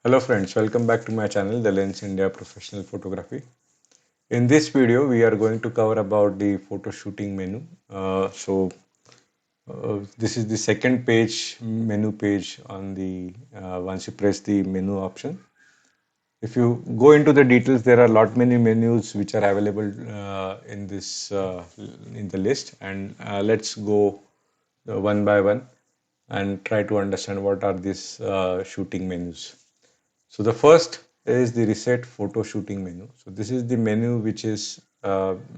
Hello friends, welcome back to my channel, The Lens India Professional Photography. In this video, we are going to cover about the photo shooting menu. This is the second page, menu page on the once you press the menu option. If you go into the details, there are lot many menus which are available in this in the list, and let's go one by one and try to understand what are these shooting menus. So the first is the reset photo shooting menu. So this is the menu which is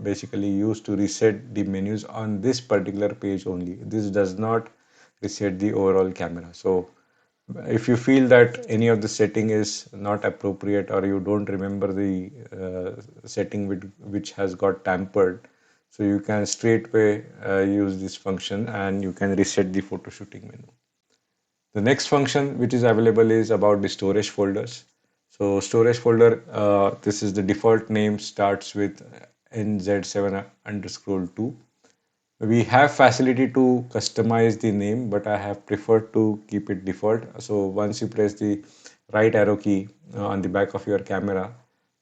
basically used to reset the menus on this particular page only. This does not reset the overall camera. So if you feel that any of the setting is not appropriate or you don't remember the setting which has got tampered, so you can straightway use this function and you can reset the photo shooting menu. The next function which is available is about the storage folders. So storage folder, this is the default name starts with NZ7 underscore 2. We have facility to customize the name, but I have preferred to keep it default. So once you press the right arrow key on the back of your camera,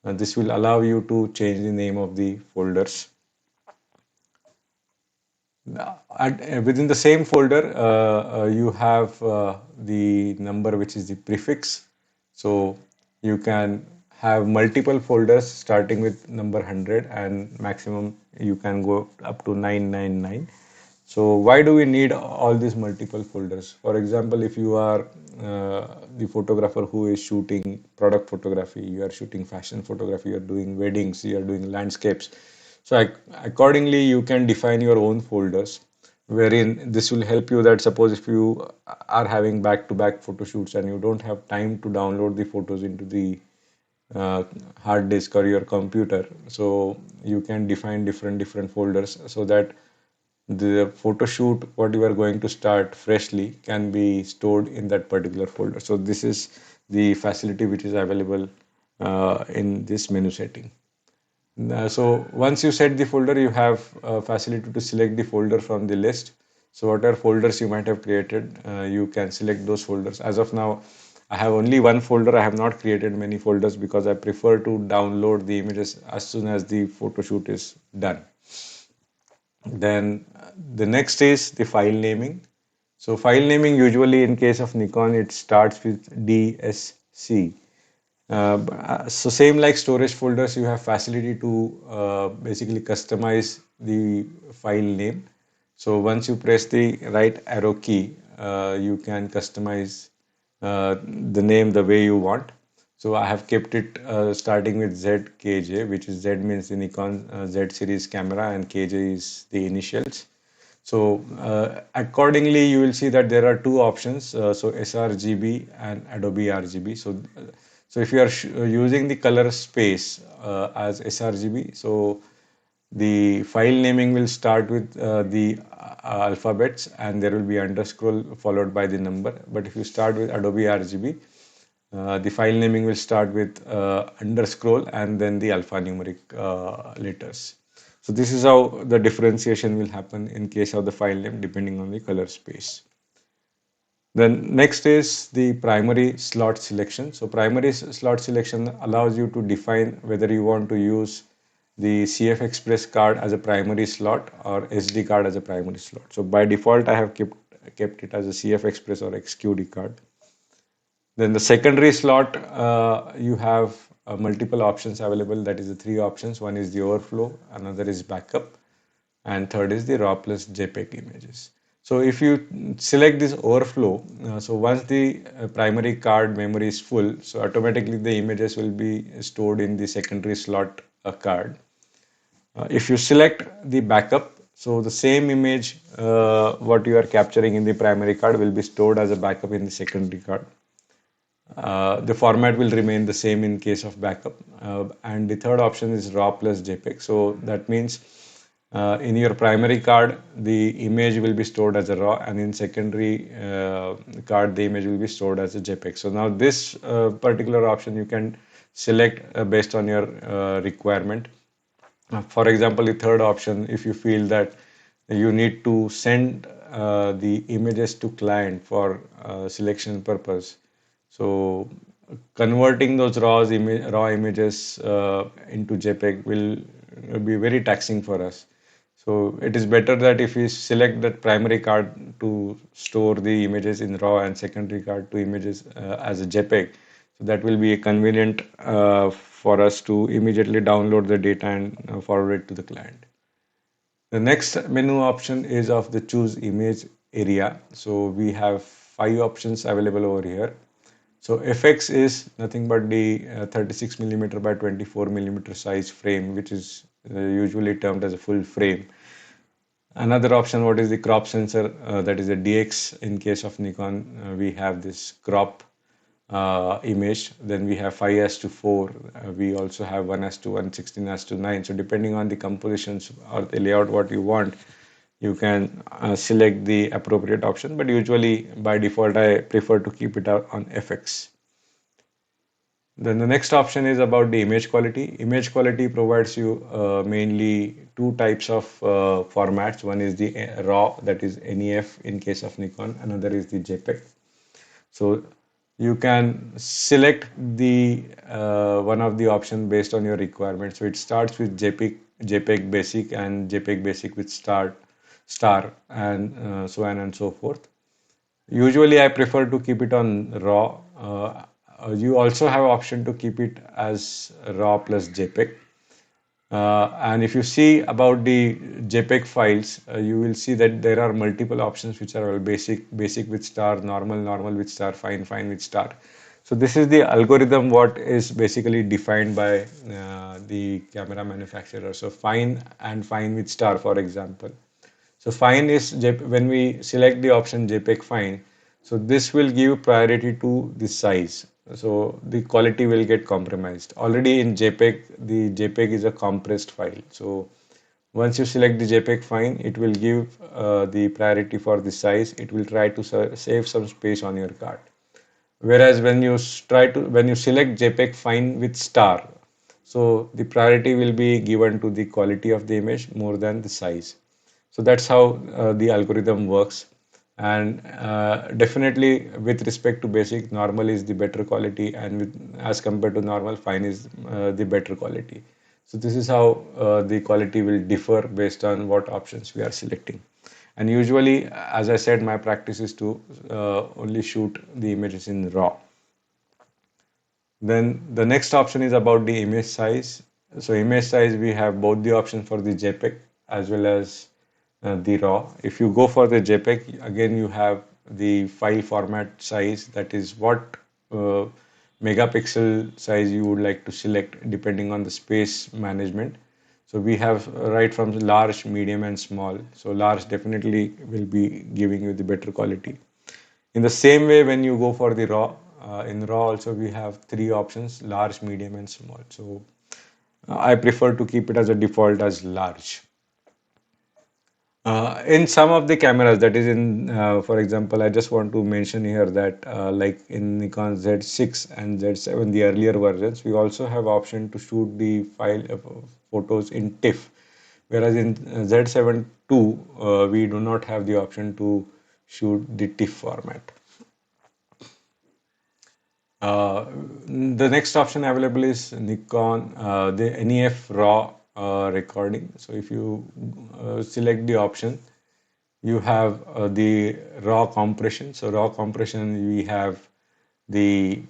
this will allow you to change the name of the folders. Within the same folder, you have the number which is the prefix. So you can have multiple folders starting with number 100 and maximum you can go up to 999. So why do we need all these multiple folders? For example, if you are the photographer who is shooting product photography, you are shooting fashion photography, you are doing weddings, you are doing landscapes. So accordingly, you can define your own folders, wherein this will help you that suppose if you are having back-to-back photo shoots and you don't have time to download the photos into the uh, hard disk or your computer, so you can define different folders so that the photo shoot what you are going to start freshly can be stored in that particular folder. So this is the facility which is available in this menu setting. So once you set the folder, you have facility to select the folder from the list. So whatever folders you might have created, you can select those folders. As of now, I have only one folder. I have not created many folders because I prefer to download the images as soon as the photo shoot is done. Then the next is the file naming. So file naming usually in case of Nikon, it starts with DSC. So same like storage folders, you have facility to basically customize the file name. So once you press the right arrow key, you can customize the name the way you want. So I have kept it starting with ZKJ, which is Z means the Nikon Z series camera and KJ is the initials. So accordingly, you will see that there are two options. So sRGB and Adobe RGB. So if you are using the color space as sRGB, so the file naming will start with the alphabets and there will be underscore followed by the number. But if you start with Adobe RGB, the file naming will start with underscore and then the alphanumeric letters. So this is how the differentiation will happen in case of the file name depending on the color space. Then next is the primary slot selection. So primary slot selection allows you to define whether you want to use the CF Express card as a primary slot or SD card as a primary slot. So by default, I have kept it as a CF Express or XQD card. Then the secondary slot, you have multiple options available. That is the three options. One is the overflow, another is backup, and third is the RAW plus JPEG images. So if you select this overflow, so once the primary card memory is full, so automatically the images will be stored in the secondary slot card. If you select the backup, so the same image what you are capturing in the primary card will be stored as a backup in the secondary card. The format will remain the same in case of backup. And the third option is RAW plus JPEG. So that means in your primary card, the image will be stored as a RAW, and in secondary card, the image will be stored as a JPEG. So now this particular option you can select based on your requirement. For example, the third option, if you feel that you need to send the images to client for selection purpose, so converting those raw images into JPEG will be very taxing for us. So it is better that if we select that primary card to store the images in RAW and secondary card to images as a JPEG. So that will be a convenient for us to immediately download the data and forward it to the client. The next menu option is of the choose image area. So we have 5 options available over here. So FX is nothing but the 36 millimeter by 24 millimeter size frame, which is usually termed as a full frame. Another option, what is the crop sensor? That is a DX. In case of Nikon, we have this crop image. Then we have 5 to 4. We also have 1 to 1, 16 to 9. So depending on the compositions or the layout what you want, you can select the appropriate option. But usually by default, I prefer to keep it out on FX. Then the next option is about the image quality. Image quality provides you mainly two types of formats. One is the RAW, that is NEF in case of Nikon. Another is the JPEG. So you can select the one of the option based on your requirement. So it starts with JPEG basic and JPEG basic with star and so on and so forth. Usually, I prefer to keep it on RAW. You also have option to keep it as RAW plus JPEG. And if you see about the JPEG files, you will see that there are multiple options which are all basic with star, normal with star, fine with star. So this is the algorithm what is basically defined by the camera manufacturer. So fine and fine with star, for example. So fine is when we select the option JPEG fine, so this will give priority to the size. So the quality will get compromised. Already in JPEG, the JPEG is a compressed file. So once you select the JPEG fine, it will give the priority for the size. It will try to save some space on your card. Whereas when you select JPEG fine with star, so the priority will be given to the quality of the image more than the size. So that's how the algorithm works. And definitely with respect to basic, normal is the better quality, and as compared to normal, fine is the better quality. So this is how the quality will differ based on what options we are selecting. And usually, as I said, my practice is to only shoot the images in RAW. Then the next option is about the image size. So image size, we have both the options for the JPEG as well as the RAW. If you go for the JPEG, again you have the file format size, that is what uh, megapixel size you would like to select depending on the space management. So we have right from large, medium and small. So large definitely will be giving you the better quality. In the same way, when you go for the RAW, in RAW also we have 3 options: large, medium and small. So I prefer to keep it as a default as large. In some of the cameras, that is for example, I just want to mention here that like in Nikon Z6 and Z7, the earlier versions, we also have option to shoot the file photos in TIFF, whereas in Z7 II, we do not have the option to shoot the TIFF format. Uh, the next option available is Nikon, the NEF RAW recording. So if you select the option, you have the raw compression. So raw compression, we have the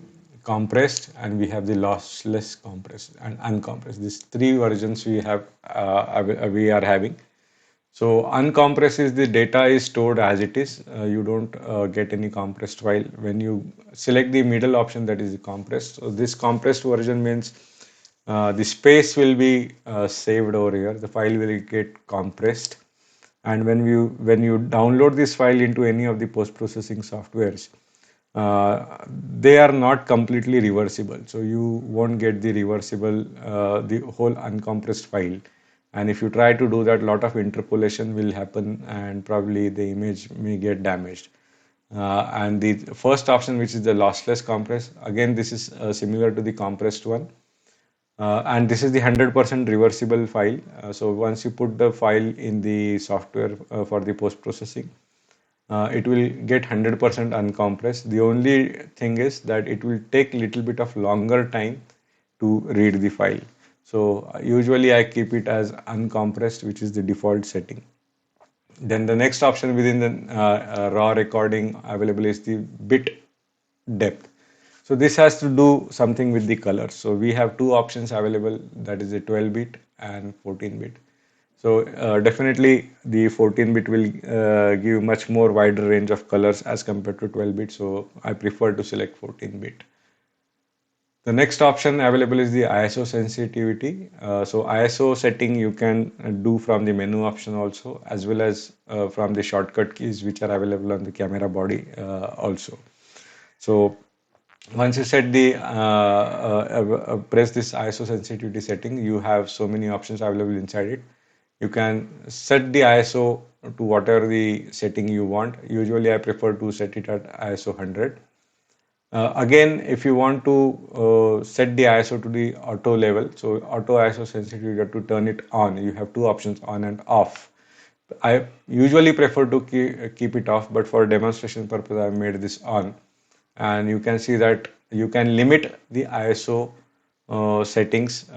compressed and we have the lossless compressed and uncompressed. These 3 versions we are having. So uncompressed is the data is stored as it is. You don't get any compressed file. When you select the middle option, that is the compressed. So this compressed version means the space will be saved over here. The file will get compressed, and when you download this file into any of the post processing softwares, they are not completely reversible. So you won't get the reversible the whole uncompressed file. And if you try to do that, a lot of interpolation will happen and probably the image may get damaged. And the first option, which is the lossless compress, again this is similar to the compressed one, and this is the 100% reversible file. So once you put the file in the software for the post processing, it will get 100% uncompressed. The only thing is that it will take little bit of longer time to read the file. So usually I keep it as uncompressed, which is the default setting. Then the next option within the raw recording available is the bit depth. So this has to do something with the colors. So we have two options available, that is the 12-bit and 14-bit. So definitely the 14-bit will give much more wider range of colors as compared to 12-bit. So I prefer to select 14-bit. The next option available is the ISO sensitivity. So ISO setting you can do from the menu option also, as well as from the shortcut keys which are available on the camera body also. So once you set the press this ISO sensitivity setting, you have so many options available inside it. You can set the ISO to whatever the setting you want. Usually I prefer to set it at ISO 100. Again, if you want to set the ISO to the auto level, so auto ISO sensitivity, you have to turn it on. You have two options, on and off. I usually prefer to keep it off, but for demonstration purpose, I've made this on. And you can see that you can limit the ISO settings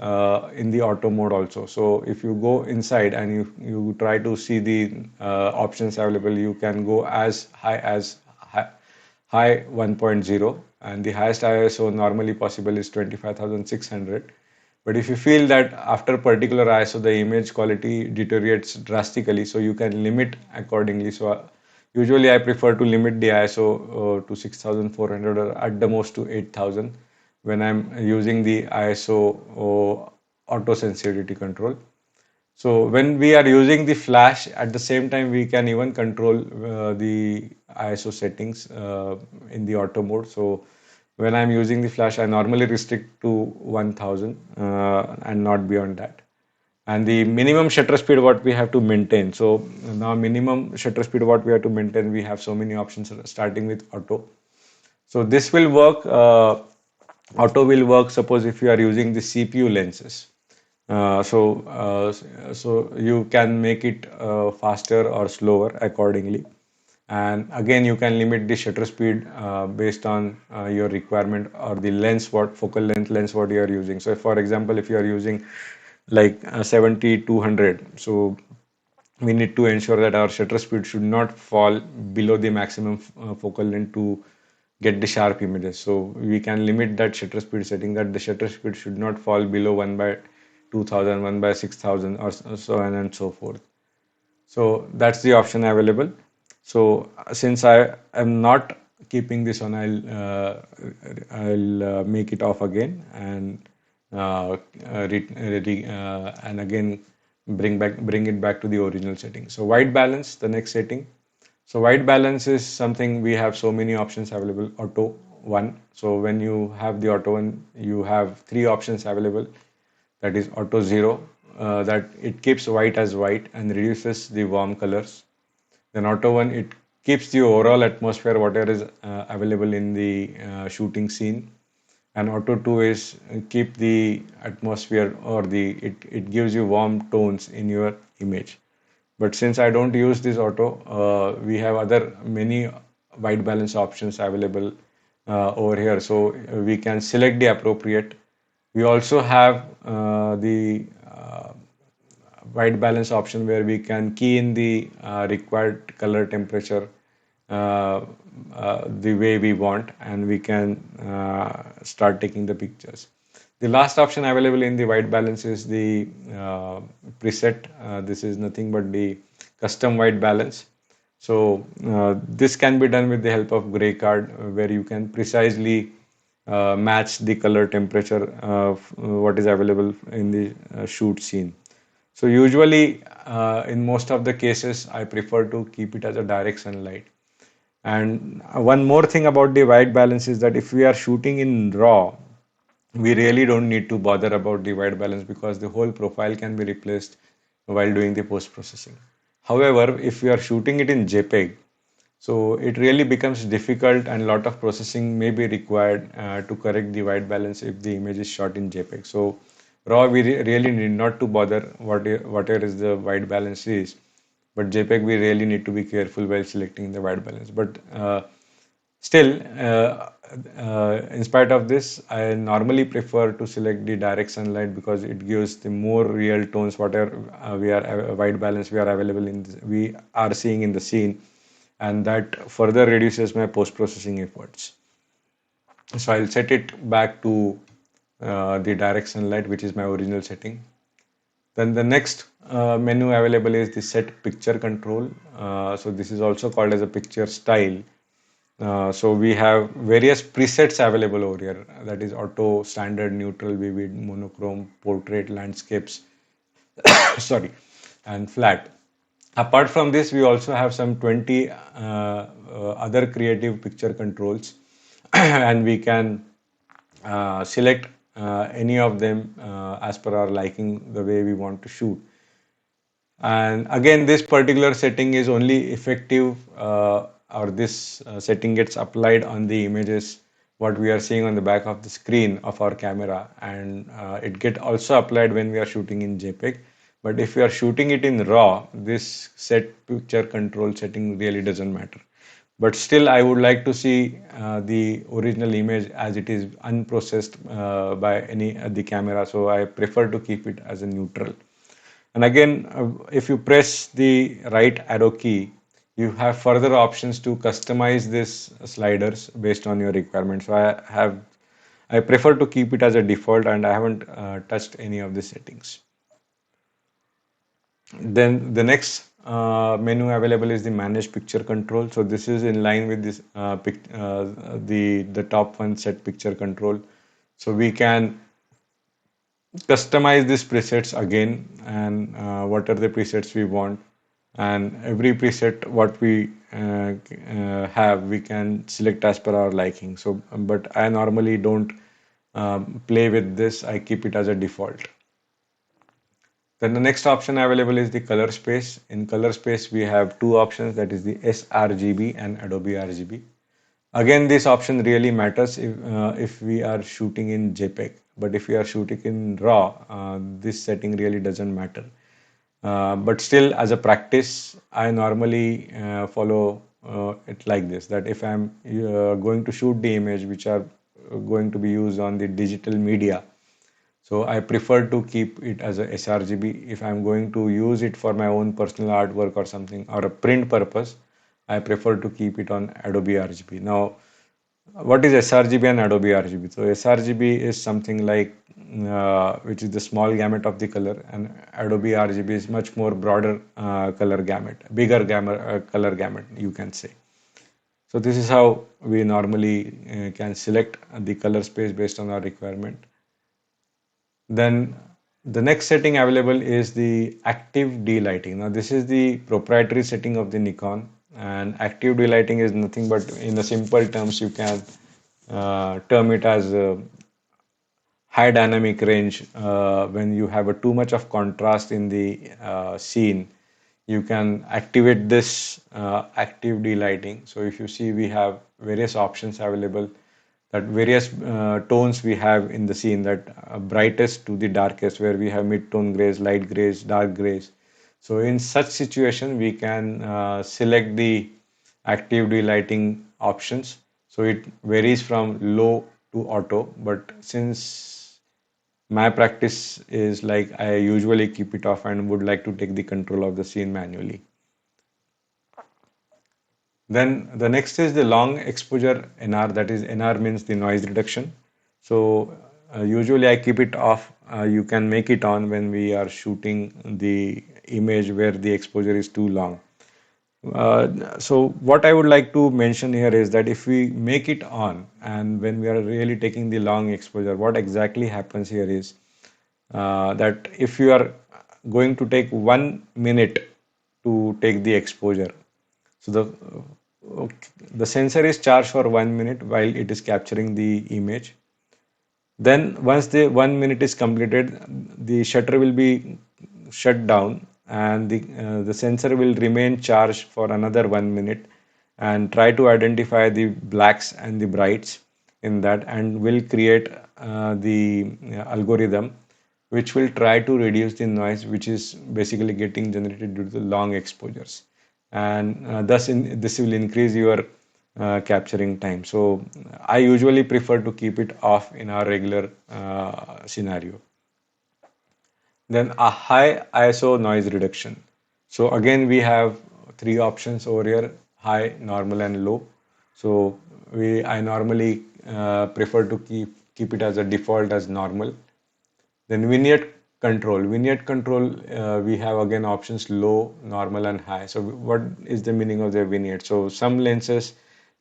in the auto mode also. So if you go inside and you try to see the options available, you can go as high 1.0, and the highest ISO normally possible is 25,600. But if you feel that after particular ISO the image quality deteriorates drastically, so you can limit accordingly. So usually I prefer to limit the ISO to 6,400 or at the most to 8,000 when I'm using the ISO auto sensitivity control. So when we are using the flash, at the same time we can even control the ISO settings in the auto mode. So when I'm using the flash, I normally restrict to 1000 and not beyond that. And the minimum shutter speed what we have to maintain. So now minimum shutter speed what we have to maintain, we have so many options starting with auto. So this will work. Auto will work. Suppose if you are using the CPU lenses, so you can make it faster or slower accordingly. And again, you can limit the shutter speed based on your requirement or the lens, what focal length lens what you are using. So, for example, if you are using like 70 200, so we need to ensure that our shutter speed should not fall below the maximum focal length to get the sharp images. So we can limit that shutter speed setting, that the shutter speed should not fall below 1 by 2000, 1 by 6000, or so on and so forth. So that's the option available. So since I am not keeping this on, I'll make it off again and and again bring it back to the original setting. So white balance, the next setting. So white balance is something we have so many options available. Auto one. So when you have the auto one, you have three options available. That is auto zero, that it keeps white as white and reduces the warm colors. Then auto one, it keeps the overall atmosphere whatever is available in the shooting scene. And auto 2 is keep the atmosphere or it gives you warm tones in your image. But since I don't use this auto, we have other many white balance options available over here. So we can select the appropriate. We also have the white balance option where we can key in the required color temperature the way we want, and we can start taking the pictures. The last option available in the white balance is the preset. This is nothing but the custom white balance. So this can be done with the help of gray card, where you can precisely match the color temperature of what is available in the shoot scene. So usually, in most of the cases, I prefer to keep it as a direct sunlight. And one more thing about the white balance is that if we are shooting in RAW, we really don't need to bother about the white balance because the whole profile can be replaced while doing the post processing. However, if we are shooting it in JPEG, so it really becomes difficult and a lot of processing may be required to correct the white balance if the image is shot in JPEG. So RAW, we really need not to bother whatever is the white balance is. but JPEG we really need to be careful while selecting the white balance. But still, in spite of this, I normally prefer to select the direct sunlight because it gives the more real tones, whatever white balance we are available in, we are seeing in the scene, and that further reduces my post-processing efforts. So I'll set it back to the direct sunlight, which is my original setting. Then the next menu available is the set picture control. So this is also called as a picture style. So we have various presets available over here. That is auto, standard, neutral, vivid, monochrome, portrait, landscapes, sorry, and flat. Apart from this, we also have some 20 other creative picture controls, and we can select any of them as per our liking, the way we want to shoot. And again, this particular setting is only effective, or this setting gets applied on the images what we are seeing on the back of the screen of our camera, and it get also applied when we are shooting in JPEG. But if we are shooting it in RAW, this set picture control setting really doesn't matter. But still, I would like to see the original image as it is unprocessed by any the camera. So I prefer to keep it as a neutral. And again, if you press the right arrow key, you have further options to customize these sliders based on your requirements. So I prefer to keep it as a default, and I haven't touched any of the settings. Then the next menu available is the manage picture control. So this is in line with this the top one, set picture control. So we can customize these presets again, and what are the presets we want, and every preset what we have we can select as per our liking. So but I normally don't play with this, I keep it as a default. Then the next option available is the color space. In color space we have two options, that is the sRGB and Adobe RGB. Again, this option really matters if we are shooting in JPEG, but if we are shooting in RAW, this setting really doesn't matter. But still, as a practice, I normally follow it like this: that if I'm going to shoot the image which are going to be used on the digital media, so I prefer to keep it as a sRGB. If I'm going to use it for my own personal artwork or something, or a print purpose, I prefer to keep it on Adobe RGB. Now, what is sRGB and Adobe RGB? So sRGB is something like which is the small gamut of the color, and Adobe RGB is much more broader color gamut, bigger gamut, color gamut, you can say. So this is how we normally can select the color space based on our requirement. Then the next setting available is the active delighting. Now this is the proprietary setting of the Nikon, and active delighting is nothing but, in the simple terms, you can term it as high dynamic range. When you have a too much of contrast in the scene, you can activate this active delighting. So if you see, we have various options available, that various tones we have in the scene, that brightest to the darkest, where we have mid-tone grays, light grays, dark grays. So in such situation, we can select the active delighting options. So it varies from low to auto, but since my practice is like, I usually keep it off and would like to take the control of the scene manually. Then the next is the long exposure NR, that is NR means the noise reduction. So usually I keep it off. You can make it on when we are shooting the image where the exposure is too long. So what I would like to mention here is that if we make it on, and when we are really taking the long exposure, what exactly happens here is that if you are going to take 1 minute to take the exposure, so the sensor is charged for 1 minute while it is capturing the image. Then once the 1 minute is completed, the shutter will be shut down, and the sensor will remain charged for another 1 minute and try to identify the blacks and the brights in that, and will create the algorithm which will try to reduce the noise which is basically getting generated due to the long exposures, and this will increase your capturing time. So I usually prefer to keep it off in our regular scenario. Then a high ISO noise reduction. So again, we have three options over here: high, normal, and low. So I normally prefer to keep it as a default as normal. Then vignette control. Vignette control, we have again options low, normal, and high. So what is the meaning of the vignette? So some lenses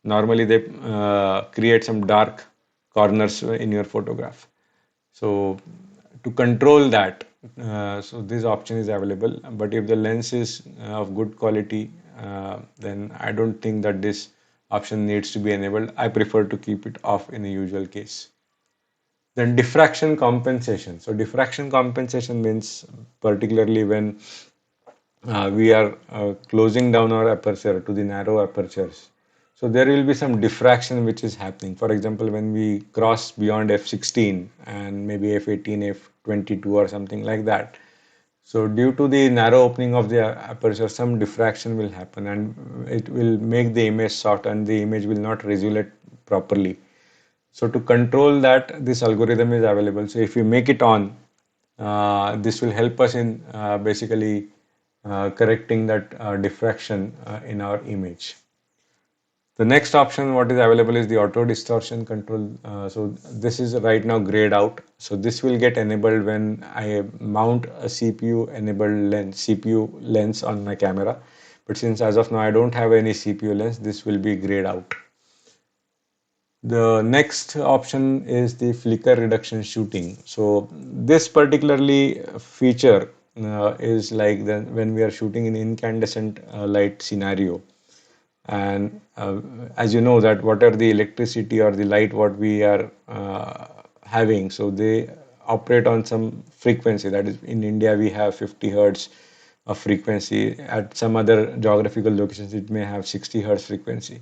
normally they create some dark corners in your photograph. So to control that, so this option is available. But if the lens is of good quality, then I don't think that this option needs to be enabled. I prefer to keep it off in a usual case. Then diffraction compensation. So diffraction compensation means particularly when we are closing down our aperture to the narrow apertures. So there will be some diffraction which is happening. For example, when we cross beyond f16 and maybe f18, f22 or something like that. So due to the narrow opening of the aperture, some diffraction will happen and it will make the image soft and the image will not resolution properly. So to control that, this algorithm is available. So if you make it on, this will help us in basically correcting that diffraction in our image. The next option what is available is the auto distortion control. So this is right now grayed out. So this will get enabled when I mount a CPU lens on my camera. But since as of now I don't have any CPU lens, this will be grayed out. The next option is the flicker reduction shooting. So this particularly feature is like when we are shooting in incandescent light scenario, and as you know that what are the electricity or the light what we are having, so they operate on some frequency. That is, in India we have 50 hertz of frequency. At some other geographical locations it may have 60 hertz frequency.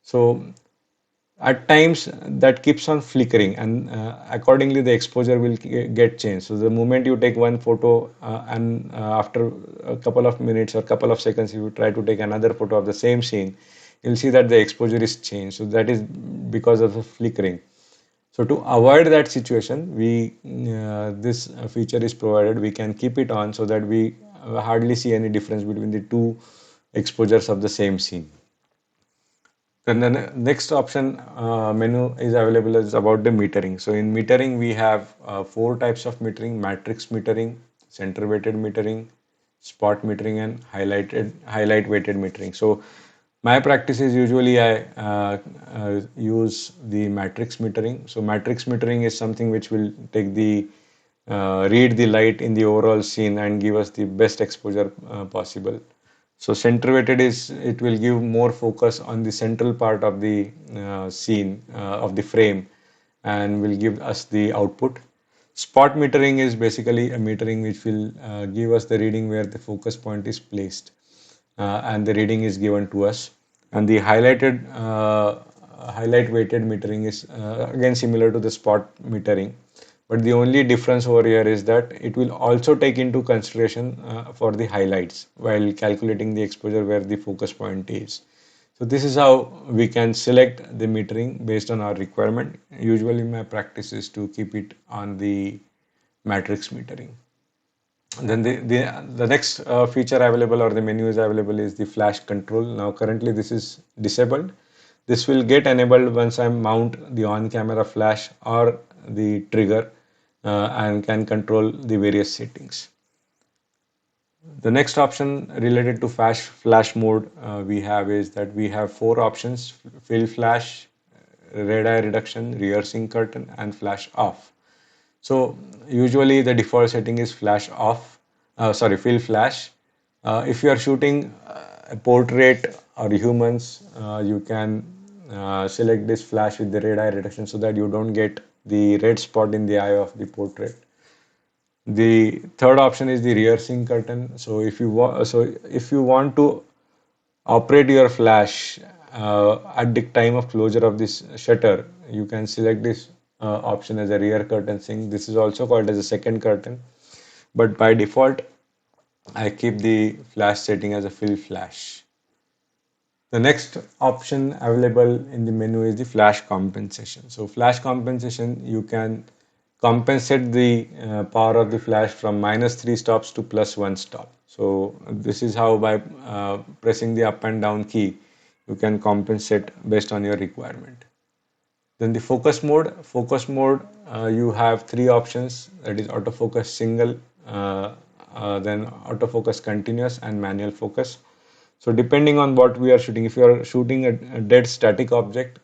So at times that keeps on flickering, and accordingly the exposure will get changed. So the moment you take one photo and after a couple of minutes or couple of seconds you try to take another photo of the same scene, you'll see that the exposure is changed. So that is because of the flickering. So to avoid that situation, we this feature is provided. We can keep it on so that we hardly see any difference between the two exposures of the same scene. Then the next option menu is available is about the metering. So in metering, we have four types of metering: matrix metering, center weighted metering, spot metering, and highlight weighted metering. So my practice is usually I use the matrix metering. So matrix metering is something which will take the read the light in the overall scene and give us the best exposure possible. So center weighted is it will give more focus on the central part of the scene of the frame and will give us the output. Spot metering is basically a metering which will give us the reading where the focus point is placed and the reading is given to us. And the highlight weighted metering is again similar to the spot metering, but the only difference over here is that it will also take into consideration for the highlights while calculating the exposure where the focus point is. So this is how we can select the metering based on our requirement. Usually my practice is to keep it on the matrix metering. Then the next feature available or the menu is available is the flash control. Now currently this is disabled. This will get enabled once I mount the on-camera flash or the trigger and can control the various settings. The next option related to flash mode we have is that we have four options: fill flash, red eye reduction, rear sync curtain, and flash off. So usually the default setting is flash off, fill flash. If you are shooting a portrait or humans, you can select this flash with the red eye reduction so that you don't get the red spot in the eye of the portrait. The third option is the rear sync curtain. So if you want to operate your flash at the time of closure of this shutter, you can select this option as a rear curtain sync. This is also called as a second curtain, but by default, I keep the flash setting as a fill flash. The next option available in the menu is the flash compensation. So flash compensation, you can compensate the power of the flash from -3 stops to +1 stop. So this is how by pressing the up and down key, you can compensate based on your requirement. Then the focus mode, you have three options, that is autofocus single, then autofocus continuous and manual focus. So depending on what we are shooting, if you are shooting a dead static object,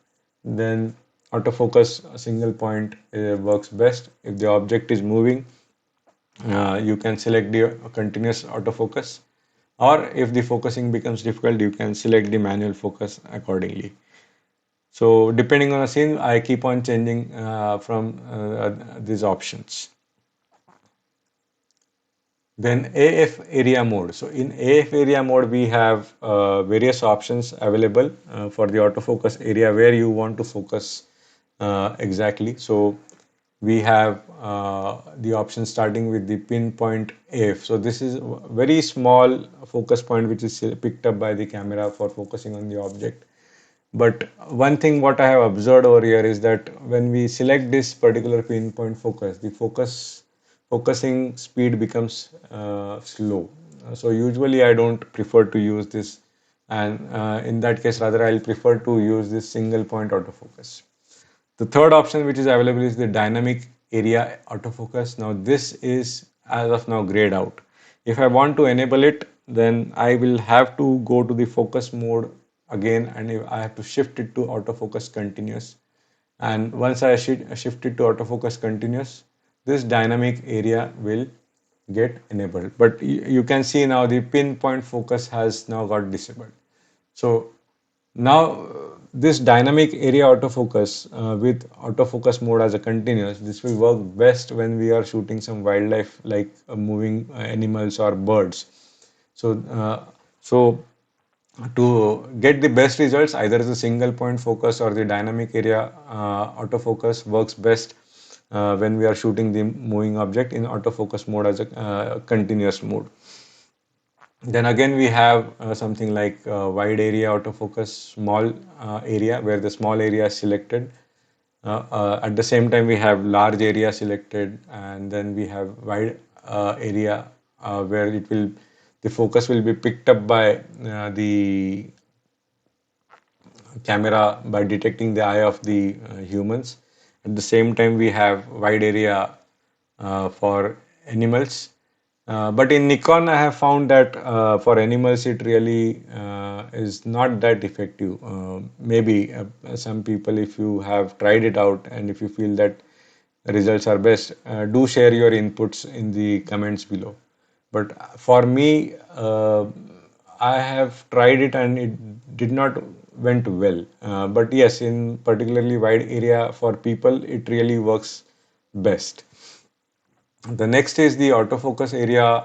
then autofocus a single point works best. If the object is moving, you can select the continuous autofocus, or if the focusing becomes difficult, you can select the manual focus accordingly. So depending on the scene, I keep on changing from these options. Then AF area mode. So in AF area mode, we have various options available for the autofocus area where you want to focus exactly. So we have the option starting with the pinpoint AF. So this is a very small focus point which is picked up by the camera for focusing on the object. But one thing what I have observed over here is that when we select this particular pinpoint focus, the focusing speed becomes slow. So usually I don't prefer to use this, and in that case rather I'll prefer to use this single point autofocus. The third option which is available is the dynamic area autofocus. Now this is as of now grayed out. If I want to enable it, then I will have to go to the focus mode again, and I have to shift it to autofocus continuous. And once I shift it to autofocus continuous, this dynamic area will get enabled. But you can see now the pinpoint focus has now got disabled. So now this dynamic area autofocus with autofocus mode as a continuous, this will work best when we are shooting some wildlife like moving animals or birds. So to get the best results, either the single point focus or the dynamic area autofocus works best when we are shooting the moving object in autofocus mode as a continuous mode. Then again, we have something like wide area autofocus, small area, where the small area is selected. At the same time, we have large area selected, and then we have wide area where the focus will be picked up by the camera by detecting the eye of the humans. At the same time, we have wide area for animals. But in Nikon, I have found that for animals, it really is not that effective. Maybe some people, if you have tried it out and if you feel that results are best, do share your inputs in the comments below. But for me, I have tried it and it did not went well. But yes, in particularly wide area for people, it really works best. The next is the autofocus area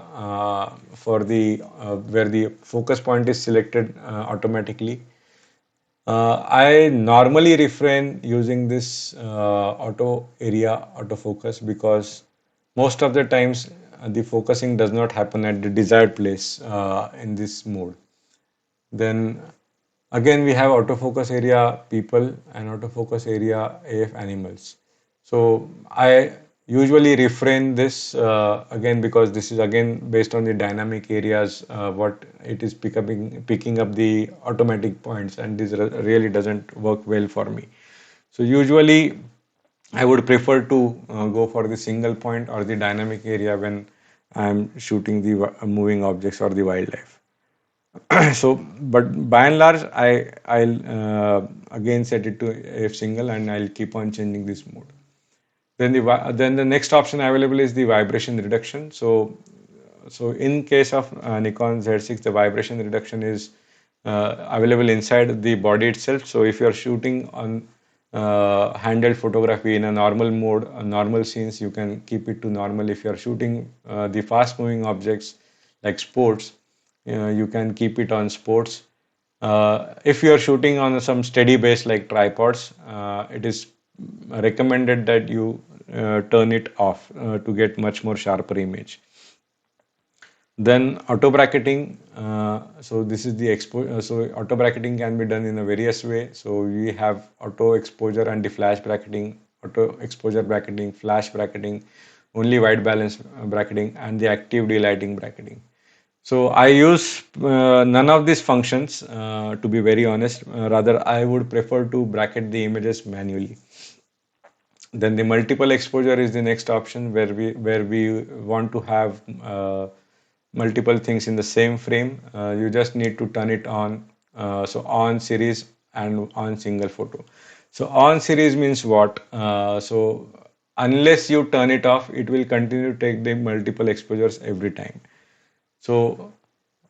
for the where the focus point is selected automatically. I normally refrain using this auto area autofocus because most of the times the focusing does not happen at the desired place in this mode. Then again we have autofocus area people and autofocus area AF animals. So I usually refrain this again because this is again based on the dynamic areas what it is picking up the automatic points, and this really doesn't work well for me. So usually I would prefer to go for the single point or the dynamic area when I'm shooting the moving objects or the wildlife. So but by and large I'll again set it to F single and I'll keep on changing this mode. Then the next option available is the vibration reduction. So in case of Nikon Z6, the vibration reduction is available inside the body itself. So if you are shooting on handheld photography in a normal mode, normal scenes, you can keep it to normal. If you are shooting the fast moving objects like sports, you can keep it on sports. If you are shooting on some steady base like tripods, it is recommended that you turn it off to get much more sharper image. Then auto bracketing. So this is the so auto bracketing can be done in a various way. So we have auto exposure and the flash bracketing, auto exposure bracketing, flash bracketing, only white balance bracketing, and the active delighting bracketing. So I use none of these functions, to be very honest. Rather, I would prefer to bracket the images manually. Then the multiple exposure is the next option, where we want to have multiple things in the same frame. You just need to turn it on. So on series and on single photo. So on series means what? So unless you turn it off, it will continue to take the multiple exposures every time. So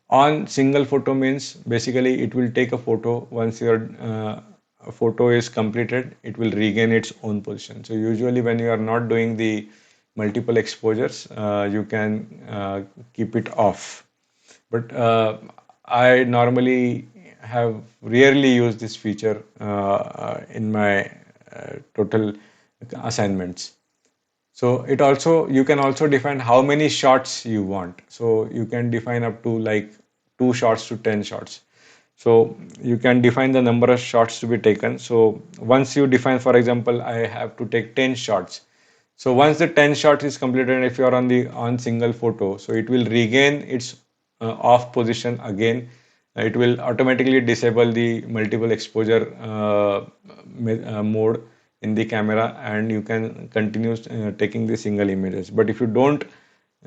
on single photo means basically it will take a photo. Once your photo is completed, it will regain its own position. So usually when you are not doing the multiple exposures, you can keep it off. But I normally have rarely used this feature in my total assignments. So it also, you can also define how many shots you want. So you can define up to like 2 shots to 10 shots. So you can define the number of shots to be taken. So once you define, for example, I have to take 10 shots. So once the 10 shots is completed, if you are on single photo, so it will regain its off position again. It will automatically disable the multiple exposure mode in the camera, and you can continue taking the single images. But if you don't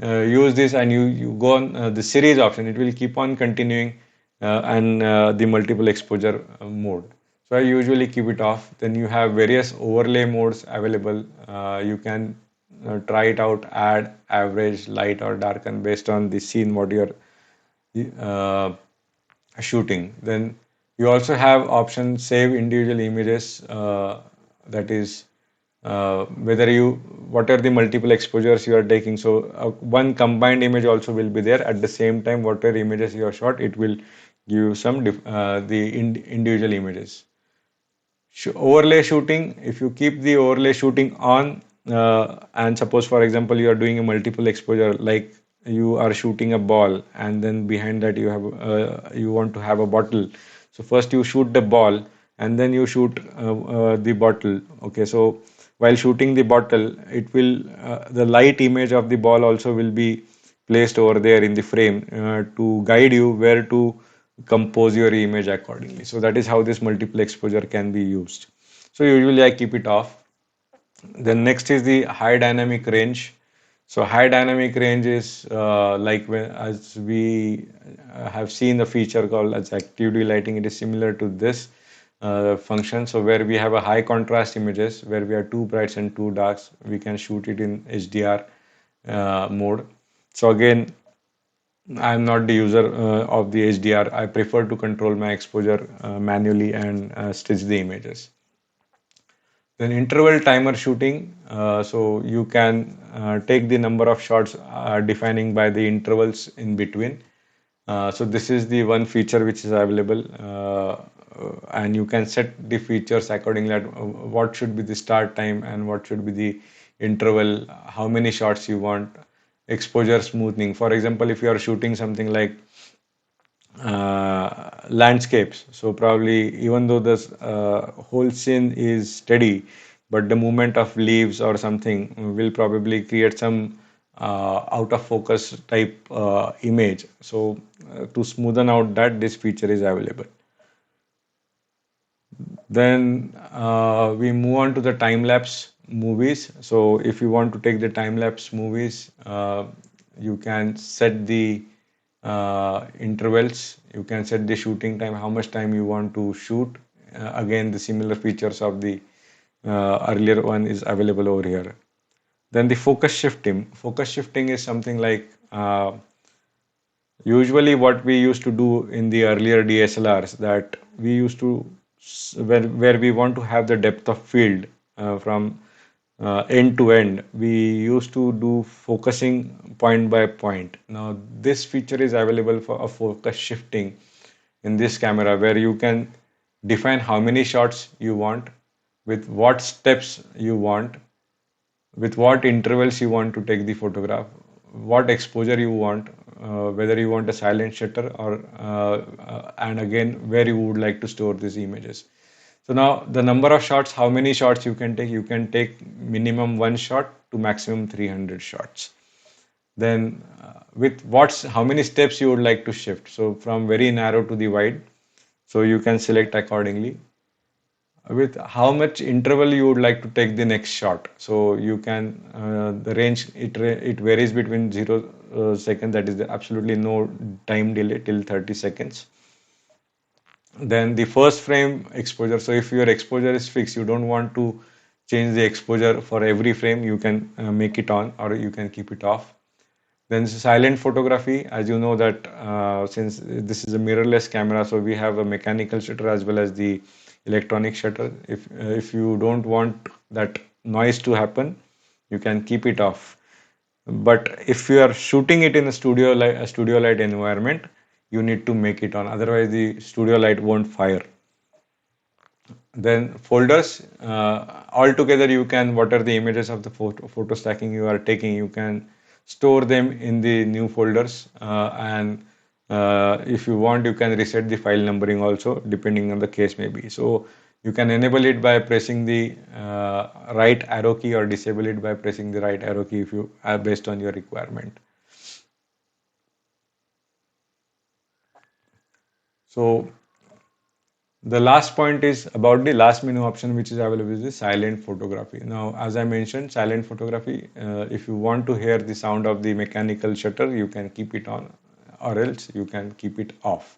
use this and you go on the series option, it will keep on continuing and the multiple exposure mode. So I usually keep it off. Then you have various overlay modes available. You can try it out, add, average, light or darken based on the scene what you're uh, shooting. Then you also have option save individual images. That is whether you, what are the multiple exposures you are taking. So one combined image also will be there. At the same time, whatever images you have shot, it will give you some individual images. Overlay shooting, if you keep the overlay shooting on, and suppose for example you are doing a multiple exposure, like you are shooting a ball and then behind that you have you want to have a bottle. So first you shoot the ball and then you shoot the bottle. Okay, so while shooting the bottle, it will the light image of the ball also will be placed over there in the frame to guide you where to compose your image accordingly. So that is how this multiple exposure can be used. So usually I keep it off. Then next is the high dynamic range. So high dynamic range is like when, as we have seen the feature called as activity lighting, it is similar to this function. So where we have a high contrast images, where we have two brights and two darks, we can shoot it in HDR mode. So again, I'm not the user of the HDR. I prefer to control my exposure manually and stitch the images. Then interval timer shooting. So you can take the number of shots defining by the intervals in between. So this is the one feature which is available, and you can set the features accordingly. That what should be the start time and what should be the interval, how many shots you want, exposure smoothing. For example, if you are shooting something like landscapes, so probably even though this whole scene is steady, but the movement of leaves or something will probably create some out of focus type image. So to smoothen out that, this feature is available. Then we move on to the time lapse movies. So if you want to take the time lapse movies, you can set the intervals. You can set the shooting time, how much time you want to shoot. Again, the similar features of the earlier one is available over here. Then the focus shifting. Focus shifting is something like usually what we used to do in the earlier DSLRs, that we used to where we want to have the depth of field from end to end, we used to do focusing point by point. Now this feature is available for a focus shifting in this camera, where you can define how many shots you want, with what steps you want, with what intervals you want to take the photograph, what exposure you want, whether you want a silent shutter or and again where you would like to store these images. So now the number of shots, how many shots you can take? You can take minimum one shot to maximum 300 shots. Then with what's how many steps you would like to shift. So from very narrow to the wide. So you can select accordingly with how much interval you would like to take the next shot. So you can the range it varies between 0 seconds, that is absolutely no time delay, till 30 seconds. Then the first frame exposure. So if your exposure is fixed, you don't want to change the exposure for every frame, you can make it on or you can keep it off. Then silent photography, as you know that since this is a mirrorless camera, so we have a mechanical shutter as well as the electronic shutter. If you don't want that noise to happen, you can keep it off. But if you are shooting it in a studio light environment, you need to make it on. Otherwise, the studio light won't fire. Then folders, altogether you can, what are the images of the photo stacking you are taking, you can store them in the new folders, and if you want you can reset the file numbering also depending on the case maybe. So you can enable it by pressing the right arrow key or disable it by pressing the right arrow key if you are based on your requirement. So the last point is about the last menu option which is available is the silent photography. Now, as I mentioned, silent photography, if you want to hear the sound of the mechanical shutter, you can keep it on or else you can keep it off.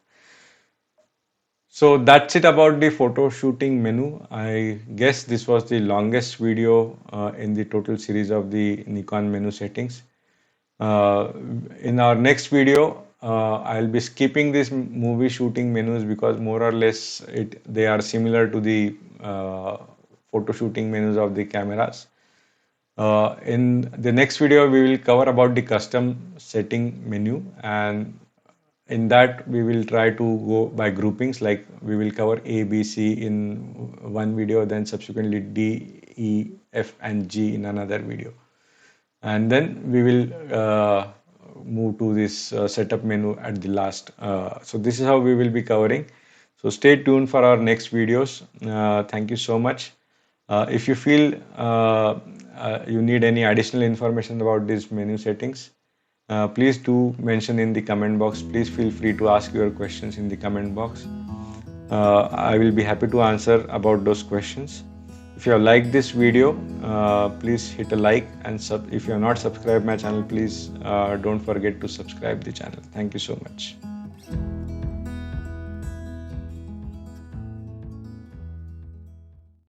So that's it about the photo shooting menu. I guess this was the longest video in the total series of the Nikon menu settings. In our next video, I'll be skipping these movie shooting menus because more or less they are similar to the photo shooting menus of the cameras. In the next video, we will cover about the custom setting menu, and in that we will try to go by groupings, like we will cover A, B, C in one video, then subsequently D, E, F and G in another video, and then we will move to this setup menu at the last. So this is how we will be covering. So stay tuned for our next videos. Thank you so much. If you feel you need any additional information about these menu settings, please do mention in the comment box. Please feel free to ask your questions in the comment box. I will be happy to answer about those questions. If you have liked this video, please hit a like, and if you have not subscribed my channel, please don't forget to subscribe the channel. Thank you so much.